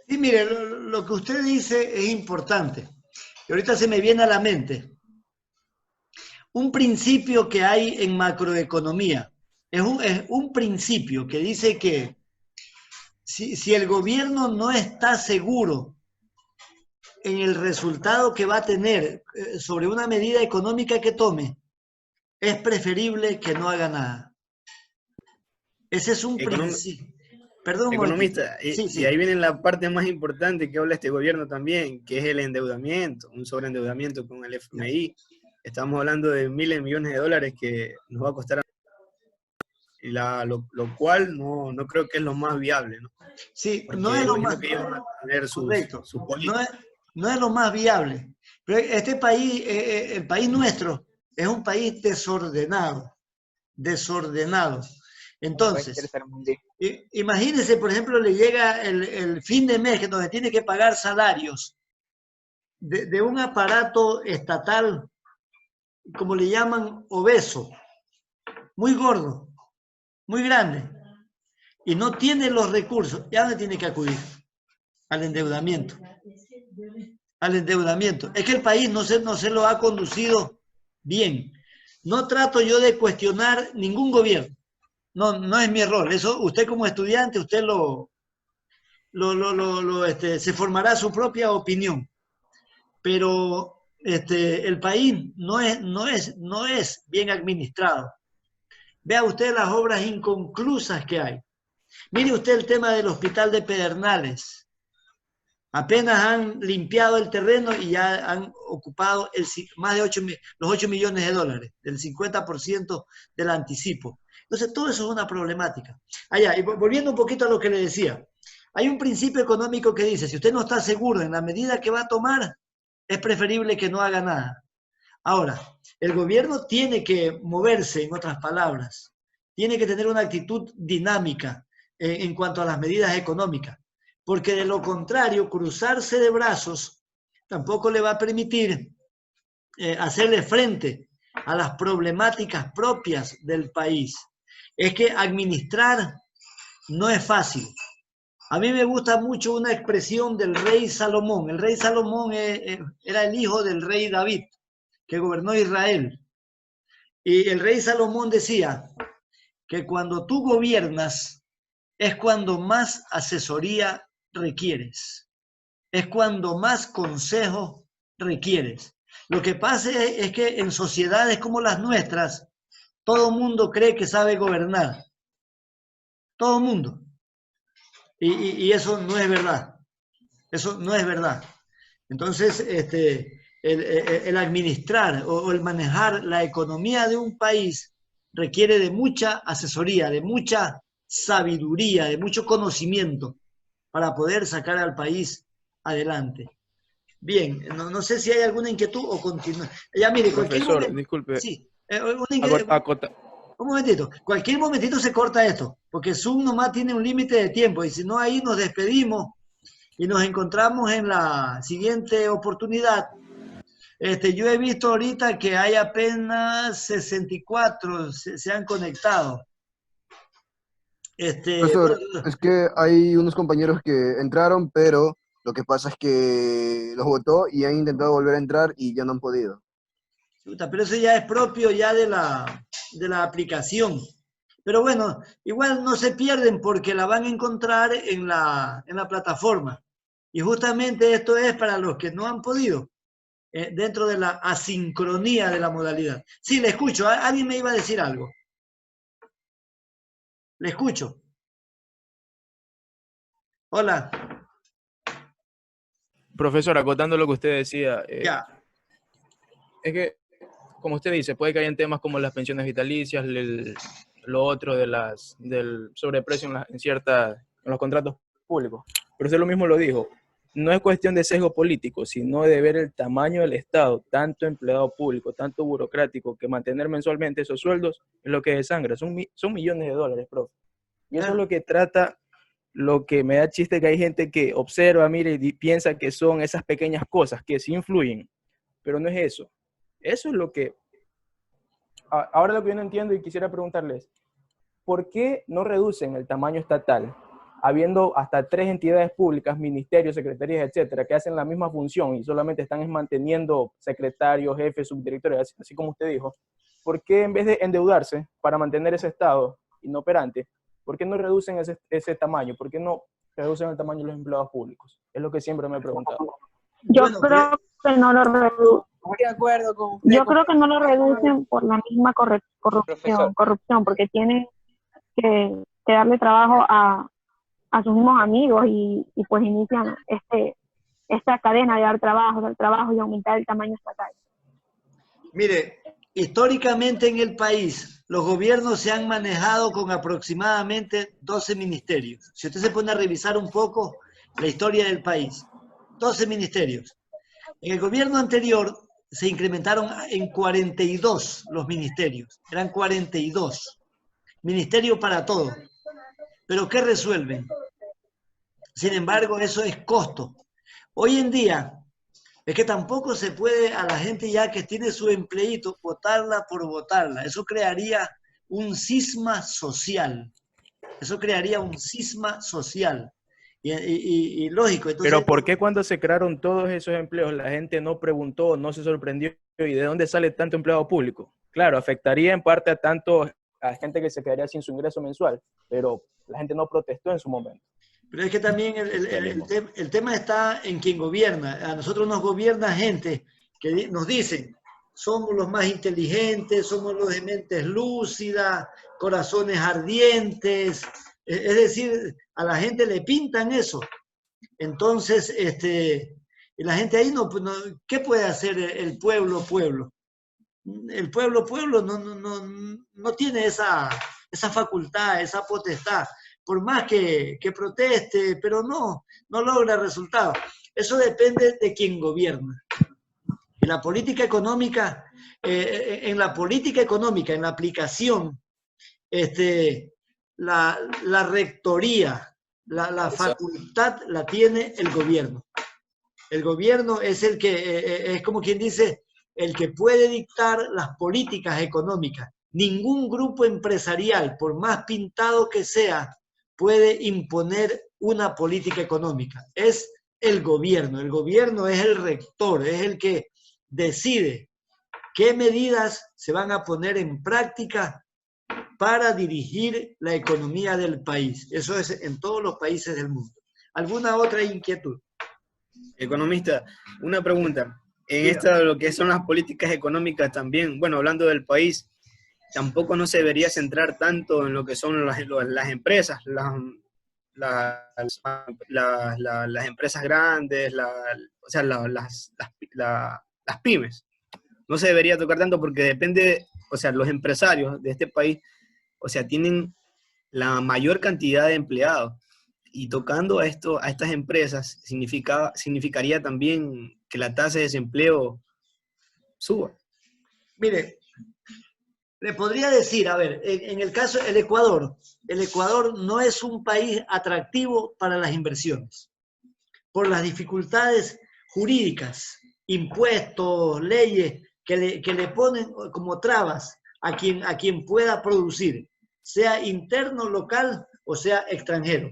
Sí, mire, lo que usted dice es importante. Y ahorita se me viene a la mente un principio que hay en macroeconomía. Es un principio que dice que si el gobierno no está seguro en el resultado que va a tener sobre una medida económica que tome, es preferible que no haga nada. Ese es un principio. Perdón, economista, sí. Y ahí viene la parte más importante que habla este gobierno también, que es el endeudamiento, un sobreendeudamiento con el FMI. Estamos hablando de miles de millones de dólares que nos va a costar, lo cual no creo que es lo más viable, ¿no? Sí, porque no es lo más correcto. No es lo más viable. Pero este país, el país nuestro, es un país desordenado. Entonces, imagínense, por ejemplo, le llega el fin de mes donde tiene que pagar salarios de un aparato estatal, como le llaman, obeso, muy gordo, muy grande, y no tiene los recursos, ¿y a dónde tiene que acudir? Al endeudamiento. Al endeudamiento. Es que el país no se lo ha conducido bien. No trato yo de cuestionar ningún gobierno. No es mi rol. Eso usted como estudiante, usted se formará su propia opinión. Pero el país no es bien administrado. Vea usted las obras inconclusas que hay. Mire usted el tema del hospital de Pedernales. Apenas han limpiado el terreno y ya han ocupado más de los 8 millones de dólares, del 50% del anticipo. Entonces, todo eso es una problemática. Y volviendo un poquito a lo que le decía, hay un principio económico que dice, si usted no está seguro en la medida que va a tomar, es preferible que no haga nada. Ahora, el gobierno tiene que moverse, en otras palabras, tiene que tener una actitud dinámica en cuanto a las medidas económicas. Porque de lo contrario, cruzarse de brazos tampoco le va a permitir hacerle frente a las problemáticas propias del país. Es que administrar no es fácil. A mí me gusta mucho una expresión del rey Salomón. El rey Salomón era el hijo del rey David, que gobernó Israel. Y el rey Salomón decía que cuando tú gobiernas es cuando más asesoría requieres, es cuando más consejo requieres. Lo que pasa es que en sociedades como las nuestras, todo el mundo cree que sabe gobernar. Todo el mundo. Y eso no es verdad. Eso no es verdad. Entonces, el administrar o el manejar la economía de un país requiere de mucha asesoría, de mucha sabiduría, de mucho conocimiento para poder sacar al país adelante. Bien, no sé si hay alguna inquietud o continúa. Ya mire, Profesor, disculpe. Sí, un momentito. Cualquier momentito se corta esto, porque Zoom nomás tiene un límite de tiempo y si no ahí nos despedimos y nos encontramos en la siguiente oportunidad. Yo he visto ahorita que hay apenas 64 se han conectado. Profesor, es que hay unos compañeros que entraron, pero lo que pasa es que los votó y han intentado volver a entrar y ya no han podido. Pero eso ya es propio ya de la aplicación. Pero bueno, igual no se pierden porque la van a encontrar en la plataforma. Y justamente esto es para los que no han podido, dentro de la asincronía de la modalidad. Sí, le escucho. Alguien me iba a decir algo. Le escucho. Hola. Profesor, acotando lo que usted decía, Ya. es que, como usted dice, puede que hayan temas como las pensiones vitalicias, lo otro del sobreprecio en los contratos públicos. Pero usted lo mismo lo dijo, no es cuestión de sesgo político, sino de ver el tamaño del Estado, tanto empleado público, tanto burocrático, que mantener mensualmente esos sueldos es lo que desangra. Son millones de dólares, profe. Y eso es lo que trata, lo que me da chiste, que hay gente que observa, mire, y piensa que son esas pequeñas cosas que sí influyen, pero no es eso. Eso es lo que... Ahora lo que yo no entiendo y quisiera preguntarles, ¿por qué no reducen el tamaño estatal, habiendo hasta 3 entidades públicas, ministerios, secretarías, etcétera, que hacen la misma función y solamente están manteniendo secretarios, jefes, subdirectores, así como usted dijo? ¿Por qué en vez de endeudarse para mantener ese Estado inoperante, por qué no reducen ese tamaño? ¿Por qué no reducen el tamaño de los empleados públicos? Es lo que siempre me he preguntado. Yo creo que no lo reducen. De acuerdo con Yo creo que no lo reducen por la misma corrupción, porque tienen que darle trabajo a sus mismos amigos y pues inician esta cadena de dar trabajo y aumentar el tamaño estatal. Mire, históricamente en el país los gobiernos se han manejado con aproximadamente 12 ministerios. Si usted se pone a revisar un poco la historia del país, 12 ministerios. En el gobierno anterior se incrementaron en 42 los ministerios, eran 42. Ministerio para todo. ¿Pero qué resuelven? Sin embargo, eso es costo. Hoy en día, es que tampoco se puede a la gente ya que tiene su empleíto votarla por votarla. Eso crearía un cisma social. Eso crearía un cisma social. Y lógico. Entonces, pero ¿por qué cuando se crearon todos esos empleos la gente no preguntó, no se sorprendió? ¿Y de dónde sale tanto empleado público? Claro, afectaría en parte a gente que se quedaría sin su ingreso mensual, pero la gente no protestó en su momento. Pero es que también el tema está en quien gobierna. A nosotros nos gobierna gente que nos dicen, somos los más inteligentes, somos los de mentes lúcidas, corazones ardientes. Es decir, a la gente le pintan eso. Entonces, la gente ahí ¿qué puede hacer el pueblo? El pueblo no tiene esa facultad, esa potestad, por más que proteste, pero no logra resultados. Eso depende de quien gobierna. Y la política económica, en la aplicación, la rectoría, la facultad la tiene el gobierno. El gobierno es el que, es como quien dice, el que puede dictar las políticas económicas. Ningún grupo empresarial, por más pintado que sea, puede imponer una política económica. Es el gobierno. El gobierno es el rector, es el que decide qué medidas se van a poner en práctica para dirigir la economía del país. Eso es en todos los países del mundo. ¿Alguna otra inquietud? Economista, una pregunta. En esto de lo que son las políticas económicas también, bueno, hablando del país, tampoco no se debería centrar tanto en lo que son las empresas, las empresas grandes, las pymes. No se debería tocar tanto porque depende, o sea, los empresarios de este país, o sea, tienen la mayor cantidad de empleados. Y tocando a estas empresas significaría también que la tasa de desempleo suba. Mire, le podría decir, a ver, en el caso del Ecuador no es un país atractivo para las inversiones por las dificultades jurídicas, impuestos, leyes que le ponen como trabas a quien pueda producir, sea interno, local o sea extranjero.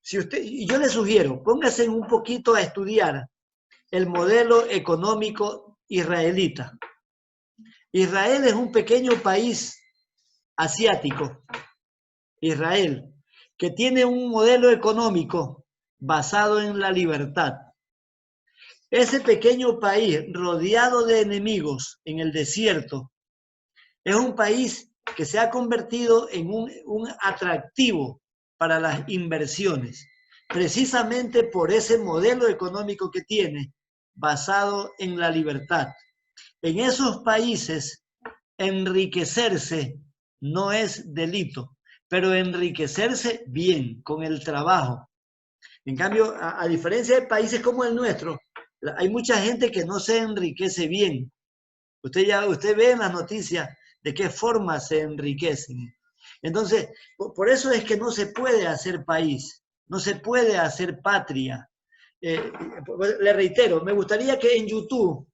Yo le sugiero, póngase un poquito a estudiar el modelo económico israelita. Israel es un pequeño país asiático, Israel, que tiene un modelo económico basado en la libertad. Ese pequeño país, rodeado de enemigos en el desierto, es un país que se ha convertido en un atractivo para las inversiones, precisamente por ese modelo económico que tiene, basado en la libertad. En esos países, enriquecerse no es delito, pero enriquecerse bien, con el trabajo. En cambio, a diferencia de países como el nuestro, hay mucha gente que no se enriquece bien. Usted ve en las noticias de qué forma se enriquecen. Entonces, por eso es que no se puede hacer país, no se puede hacer patria. Le reitero, me gustaría que en YouTube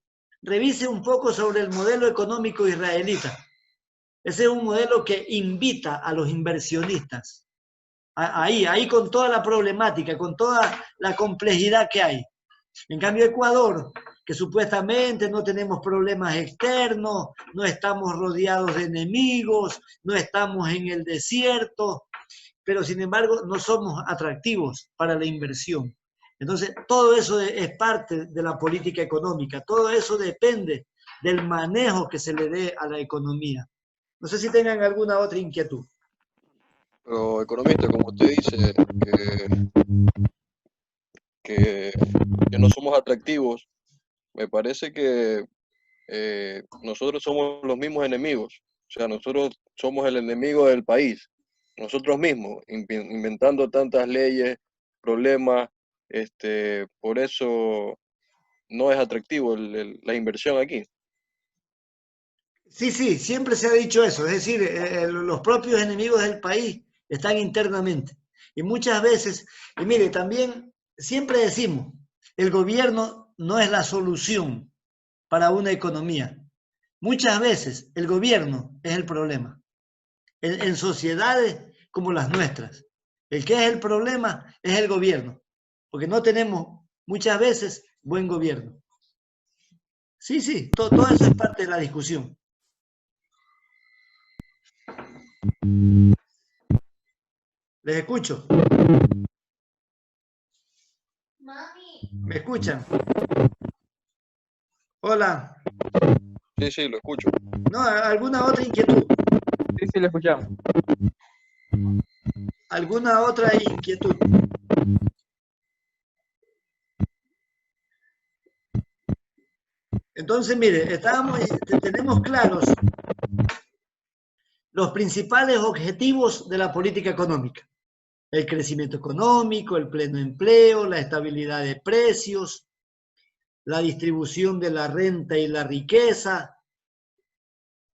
revise un poco sobre el modelo económico israelita. Ese es un modelo que invita a los inversionistas. Ahí con toda la problemática, con toda la complejidad que hay. En cambio, Ecuador, que supuestamente no tenemos problemas externos, no estamos rodeados de enemigos, no estamos en el desierto, pero sin embargo no somos atractivos para la inversión. Entonces, todo eso es parte de la política económica, todo eso depende del manejo que se le dé a la economía. No sé si tengan alguna otra inquietud. Pero, economista, como usted dice, que no somos atractivos, me parece que nosotros somos los mismos enemigos. O sea, nosotros somos el enemigo del país, nosotros mismos, inventando tantas leyes, problemas. Por eso no es atractivo la inversión aquí. Sí, siempre se ha dicho eso, es decir, los propios enemigos del país están internamente. Y muchas veces, y mire, también siempre decimos, el gobierno no es la solución para una economía. Muchas veces el gobierno es el problema. en sociedades como las nuestras. El que es el problema es el gobierno, porque no tenemos muchas veces buen gobierno. Sí, sí, todo eso es parte de la discusión. Les escucho. ¿Me escuchan? Hola. Sí, sí, lo escucho. ¿No? ¿Alguna otra inquietud? Sí, sí, lo escuchamos. ¿Alguna otra inquietud? Entonces, mire, tenemos claros los principales objetivos de la política económica. El crecimiento económico, el pleno empleo, la estabilidad de precios, la distribución de la renta y la riqueza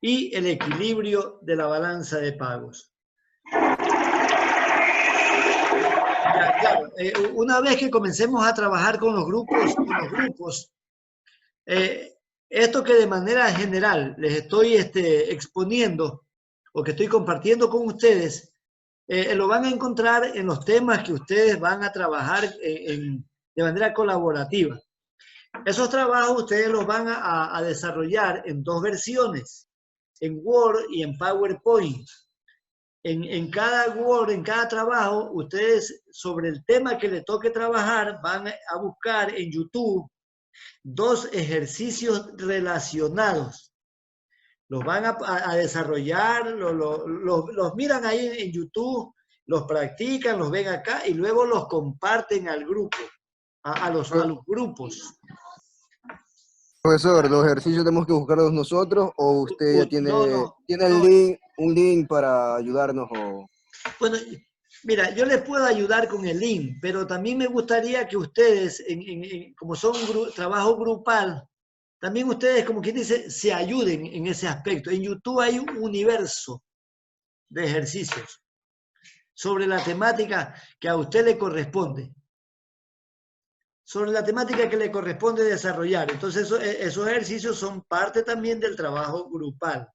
y el equilibrio de la balanza de pagos. Ya, claro, una vez que comencemos a trabajar con los grupos, esto que de manera general les estoy exponiendo o que estoy compartiendo con ustedes, lo van a encontrar en los temas que ustedes van a trabajar de manera colaborativa. Esos trabajos ustedes los van a desarrollar en 2 versiones, en Word y en PowerPoint. En cada Word, en cada trabajo, ustedes sobre el tema que les toque trabajar van a buscar en YouTube 2 ejercicios relacionados. Los van a desarrollar, los miran ahí en YouTube, los practican, los ven acá y luego los comparten al grupo, a los grupos. Profesor, ¿los ejercicios tenemos que buscarlos nosotros o usted ya tiene, No, un link para ayudarnos? Bueno, mira, yo les puedo ayudar con el link, pero también me gustaría que ustedes, como son trabajo grupal, también ustedes, como quien dice, se ayuden en ese aspecto. En YouTube hay un universo de ejercicios sobre la temática que a usted le corresponde. Sobre la temática que le corresponde desarrollar. Entonces, esos ejercicios son parte también del trabajo grupal.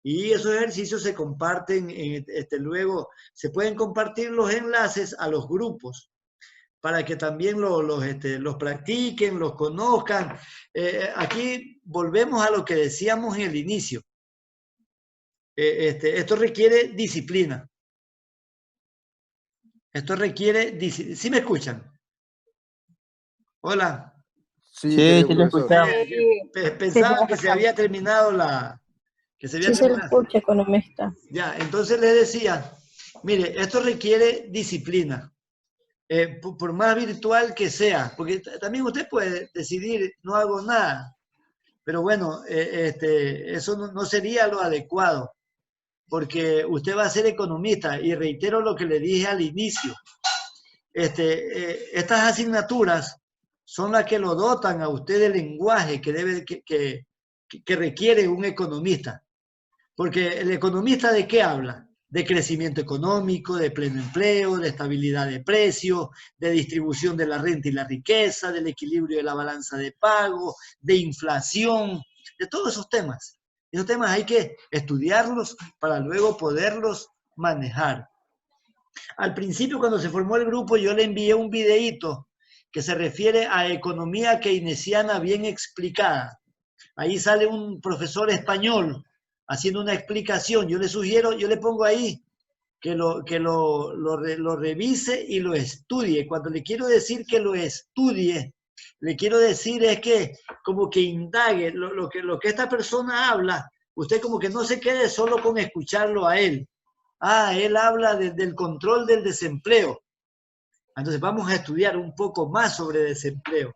Y esos ejercicios se comparten, luego se pueden compartir los enlaces a los grupos para que también los practiquen, los conozcan. Aquí volvemos a lo que decíamos en el inicio. Esto requiere disciplina. Esto requiere disciplina. ¿Sí me escuchan? Hola. Sí, Sí, querido lo profesor. escuchamos. Pensaba que se había terminado Sí se lo escucha, economista. Ya, entonces les decía, mire, esto requiere disciplina. Por más virtual que sea, porque también usted puede decidir no hago nada, pero bueno, eso no sería lo adecuado, porque usted va a ser economista y reitero lo que le dije al inicio, estas asignaturas son las que lo dotan a usted del lenguaje que requiere un economista, porque el economista ¿de qué habla? De crecimiento económico, de pleno empleo, de estabilidad de precios, de distribución de la renta y la riqueza, del equilibrio de la balanza de pago, de inflación, de todos esos temas. Esos temas hay que estudiarlos para luego poderlos manejar. Al principio, cuando se formó el grupo, yo le envié un videíto que se refiere a economía keynesiana bien explicada. Ahí sale un profesor español haciendo una explicación. Yo le sugiero, yo le pongo ahí que lo revise y lo estudie. Cuando le quiero decir que lo estudie, le quiero decir es que como que indague lo que esta persona habla, usted como que no se quede solo con escucharlo a él. Él habla del control del desempleo. Entonces vamos a estudiar un poco más sobre desempleo.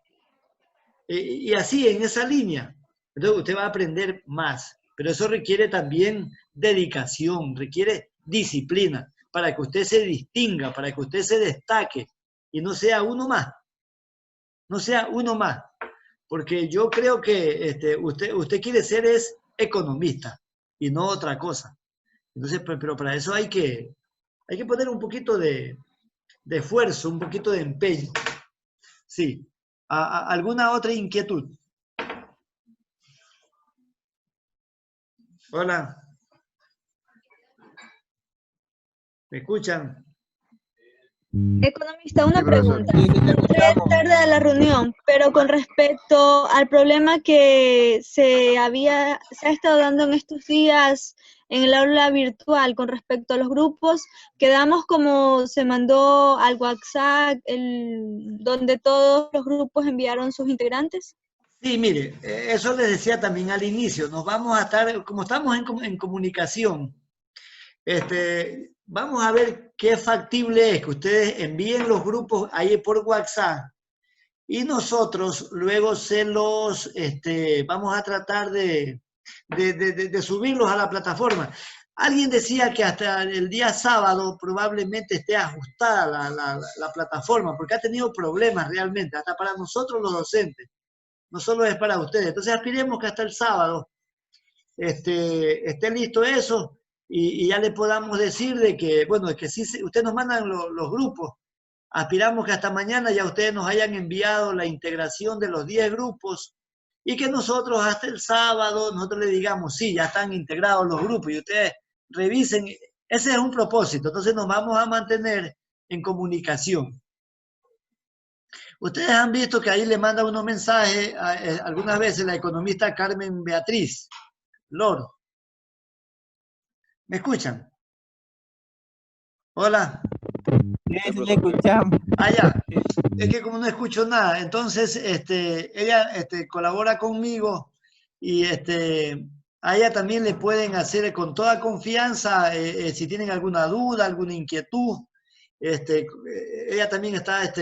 Y así, en esa línea. Entonces usted va a aprender más. Pero eso requiere también dedicación, requiere disciplina, para que usted se distinga, para que usted se destaque y no sea uno más. No sea uno más. Porque yo creo que usted quiere ser es economista y no otra cosa. Entonces, pero para eso hay que poner un poquito de esfuerzo, un poquito de empeño. Sí. ¿Alguna otra inquietud? Hola. ¿Me escuchan? Economista, una Sí, profesor. pregunta. Entré tarde a la reunión, pero con respecto al problema que se ha estado dando en estos días en el aula virtual con respecto a los grupos, quedamos como se mandó al WhatsApp, donde todos los grupos enviaron sus integrantes. Sí, mire, eso les decía también al inicio, nos vamos a estar, como estamos en comunicación, vamos a ver qué factible es que ustedes envíen los grupos ahí por WhatsApp y nosotros luego vamos a tratar de subirlos a la plataforma. Alguien decía que hasta el día sábado probablemente esté ajustada la plataforma porque ha tenido problemas realmente, hasta para nosotros los docentes. No solo es para ustedes. Entonces aspiremos que hasta el sábado esté listo eso y ya le podamos decir de que, bueno, es que sí, ustedes nos mandan los grupos. Aspiramos que hasta mañana ya ustedes nos hayan enviado la integración de los 10 grupos y que nosotros hasta el sábado, nosotros le digamos, sí, ya están integrados los grupos y ustedes revisen. Ese es un propósito. Entonces nos vamos a mantener en comunicación. Ustedes han visto que ahí le manda unos mensajes algunas veces la economista Carmen Beatriz Loro. ¿Me escuchan? Hola. Sí, le escuchamos. Ah, ya. Es que como no escucho nada, entonces ella colabora conmigo y a ella también le pueden hacer con toda confianza si tienen alguna duda, alguna inquietud. Ella también está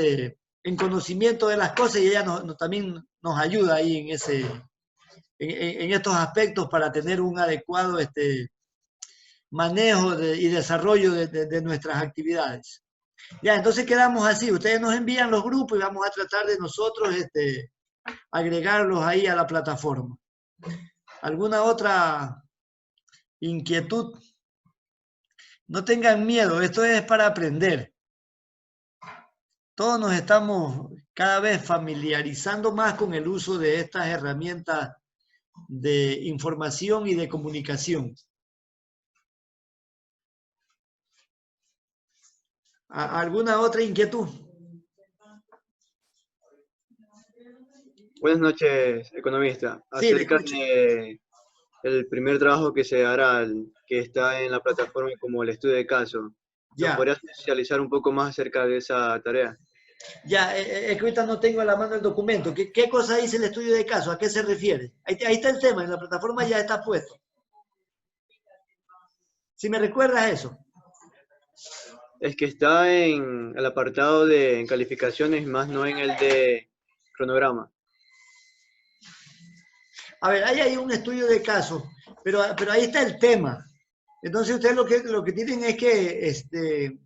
en conocimiento de las cosas y ella también nos ayuda ahí en estos aspectos para tener un adecuado manejo y desarrollo de nuestras actividades. Ya, entonces quedamos así. Ustedes nos envían los grupos y vamos a tratar de nosotros agregarlos ahí a la plataforma. ¿Alguna otra inquietud? No tengan miedo, esto es para aprender. Todos nos estamos cada vez familiarizando más con el uso de estas herramientas de información y de comunicación. ¿Alguna otra inquietud? Buenas noches, economista. Sí, le Acerca escucho. del primer trabajo que se hará, que está en la plataforma como el estudio de caso, ¿nos Ya. podrías socializar un poco más acerca de esa tarea? Ya, es que ahorita no tengo a la mano el documento. ¿Qué cosa dice el estudio de caso? ¿A qué se refiere? Ahí está el tema, en la plataforma ya está puesto. Si me recuerdas eso. Es que está en el apartado de calificaciones, más no en el de cronograma. A ver, ahí hay un estudio de caso, pero ahí está el tema. Entonces ustedes lo que tienen es que,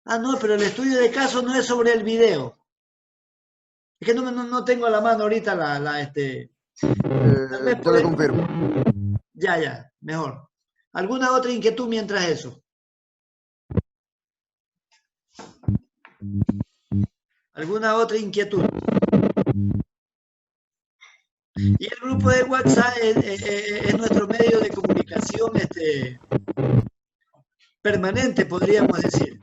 no, pero el estudio de caso no es sobre el video. Es que no tengo a la mano ahorita Yo le confirmo. Ya, mejor. ¿Alguna otra inquietud mientras eso? ¿Alguna otra inquietud? Y el grupo de WhatsApp es nuestro medio de comunicación permanente, podríamos decir.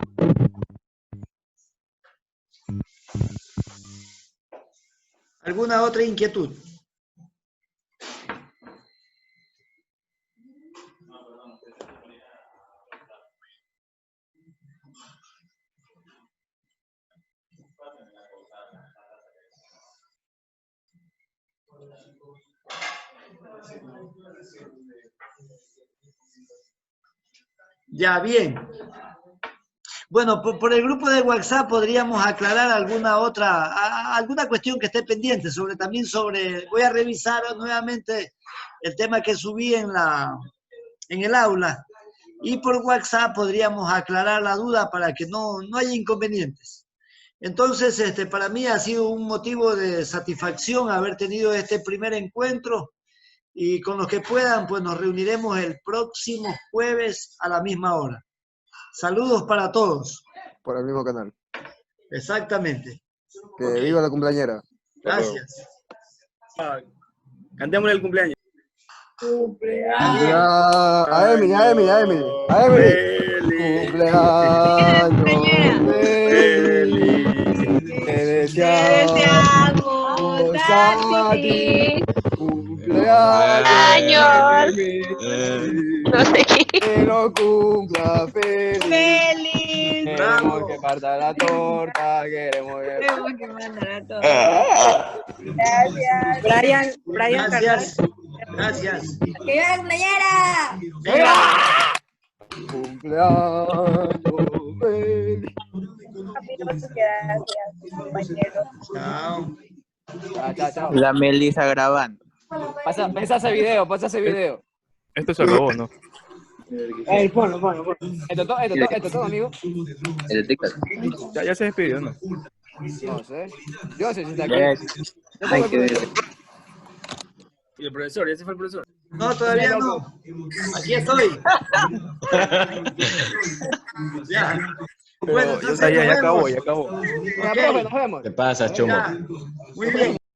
¿Alguna otra inquietud? Ya, bien. Bueno, por el grupo de WhatsApp podríamos aclarar alguna cuestión que esté pendiente, voy a revisar nuevamente el tema que subí en el aula, y por WhatsApp podríamos aclarar la duda para que no haya inconvenientes. Entonces, para mí ha sido un motivo de satisfacción haber tenido este primer encuentro, y con los que puedan, pues nos reuniremos el próximo jueves a la misma hora. Saludos para todos. Por el mismo canal. Exactamente. Que viva la cumpleañera. Gracias. Cantémosle el cumpleaños. A Emily. Cumpleaños feliz. Te deseamos a ti. Cumpleaños feliz. No sé qué. Que lo cumpla feliz. ¡Feliz! Queremos que parta la torta. Queremos que manda la torta. Gracias. Brian Gracias. Gracias. ¡Que viva la cumpleañera! cumpleaños feliz. Gracias, compañero. Chao. Chao. La Melissa grabando. Pasa ese video. Esto se acabó, ¿no? Ponlo. Esto todo, amigo. El TikTok. Ya se despidió, ¿no? No sé. Yo sé si está aquí. Hay que ver. Y el profesor, ese fue el profesor. No, todavía no. Aquí estoy. Ya. Bueno, Pero, entonces ya nos acabó, vemos. ya acabó. Ya, profe, nos vemos. ¿Qué pasa, Chomo? Ya. Muy bien.